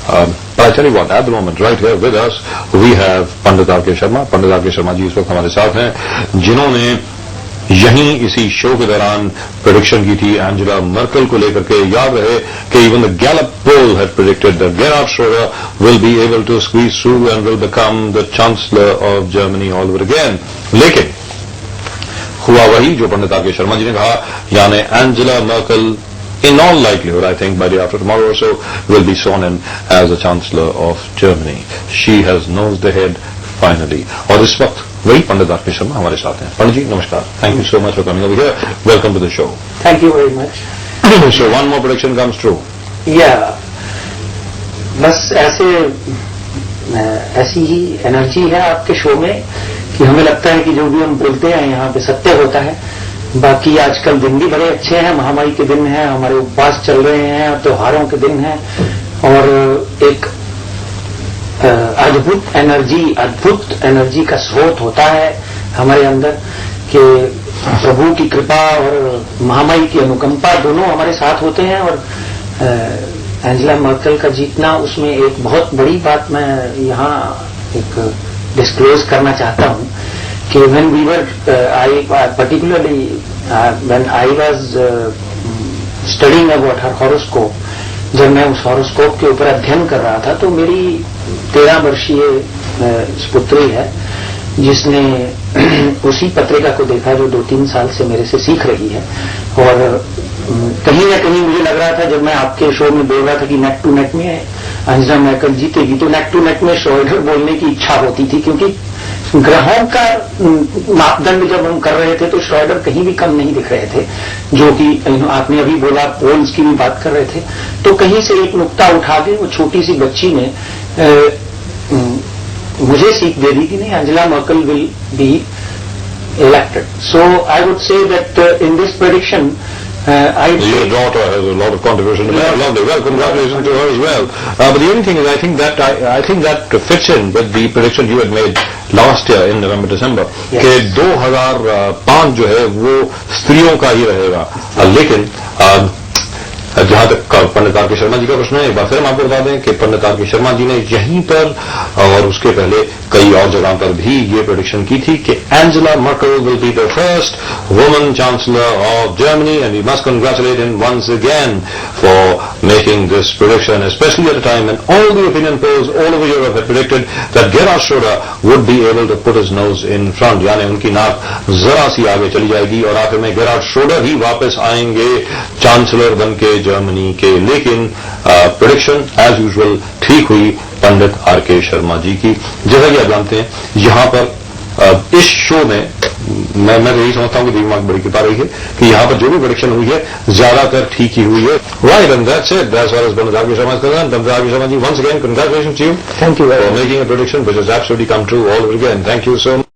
But I tell you what, at the moment, right here with us, we have Pandit R.K. Sharma. Pandit R.K. Sharma जी इस वक्त हमारे साथ हैं, जिन्होंने यहीं इसी शो के दौरान प्रेडिक्शन की थी एंजेला मर्केल को लेकर के. याद रहे कि even the Gallup poll had predicted that Gerhard Schroeder will be able to squeeze through and will become the chancellor of Germany all over again. लेकिन हुआ वही जो पंडित आर के शर्मा जी ने कहा, यानी Angela Merkel in all likelihood, I think by day after tomorrow or so, will be sworn in as the Chancellor of Germany. She has nosed ahead finally. और इस वक्त वही पंडित आर के शर्मा हमारे साथ हैं. पंडित जी नमस्कार. Thank you so much for coming over here. Welcome to the show. Thank you very much. So one more prediction comes true. Yeah. बस ऐसी ही एनर्जी है आपके शो में कि हमें लगता है कि जो भी हम बोलते हैं यहाँ पे सत्य होता है. बाकी आजकल दिन भी बड़े अच्छे हैं, महामारी के दिन हैं, हमारे उपवास चल रहे हैं, त्योहारों के दिन हैं और एक अद्भुत एनर्जी का स्रोत होता है हमारे अंदर कि प्रभु की कृपा और महामारी की अनुकंपा दोनों हमारे साथ होते हैं. और एंजेला मर्केल का जीतना उसमें एक बहुत बड़ी बात मैं यहाँ एक डिस्क्लोज करना चाहता हूँ कि when we were particularly when I was studying about her horoscope, जब मैं उस हॉरोस्कोप के ऊपर अध्ययन कर रहा था तो मेरी 13 वर्षीय पुत्री है जिसने उसी पत्रिका को देखा जो 2-3 साल से मेरे से सीख रही है. और कहीं ना कहीं मुझे लग रहा था जब मैं आपके शो में बोल रहा था कि नेक टू नेक में एंजेला मर्केल जीतेगी, तो नेक टू नेक में श्रोएडर बोलने की इच्छा होती थी क्योंकि ग्रहों का मापदंड जब हम कर रहे थे तो श्रोएडर कहीं भी कम नहीं दिख रहे थे. जो कि आपने अभी बोला पोल्स की भी बात कर रहे थे, तो कहीं से एक नुक्ता उठा के वो छोटी सी बच्ची ने मुझे सीख दे दी कि नहीं, Angela Merkel will B elected. So I would say that in this prediction, Your daughter has a lot of contribution to make. Lovely. Well, congratulations to her as well. But the only thing is, I think that fits in with the prediction you had made last year in November, December. Yes. कि 2005 जो है वो स्त्रियों का ही रहेगा. लेकिन जहां तक पंडित आर के शर्मा जी का प्रश्न है, एक बार फिर हम आपको बता दें कि पंडित आर के शर्मा जी ने यहीं पर और उसके पहले कई और जगह पर भी ये प्रेडिक्शन की थी कि Angela Merkel will be the first woman chancellor of Germany and we must congratulate him once again for making this prediction, specially at a time when all the opinion polls all over Europe had predicted that Gerhard Schroeder would be able to put his nose in front, यानी उनकी नाक जरा सी आगे चली जाएगी और आखिर में गेरार्ड श्रोडर ही वापस आएंगे चांसलर बन के जर्मनी के. लेकिन प्रेडिक्शन एज यूजुअल ठीक हुई पंडित आर के शर्मा जी की. जैसा कि आप जानते हैं यहाँ पर इस शो में मैं यही समझता हूँ कि देवी मां की बड़ी कृपा रही है कि यहाँ पर जो भी प्रेडिक्शन हुई है ज्यादातर ठीक ही हुई है. Right, and that's it. That's what Pandit R K Sharma is concerned. Pandit R K Sharma ji, once again congratulations to you thank you for making a prediction which has absolutely come true all over again. Thank you so much.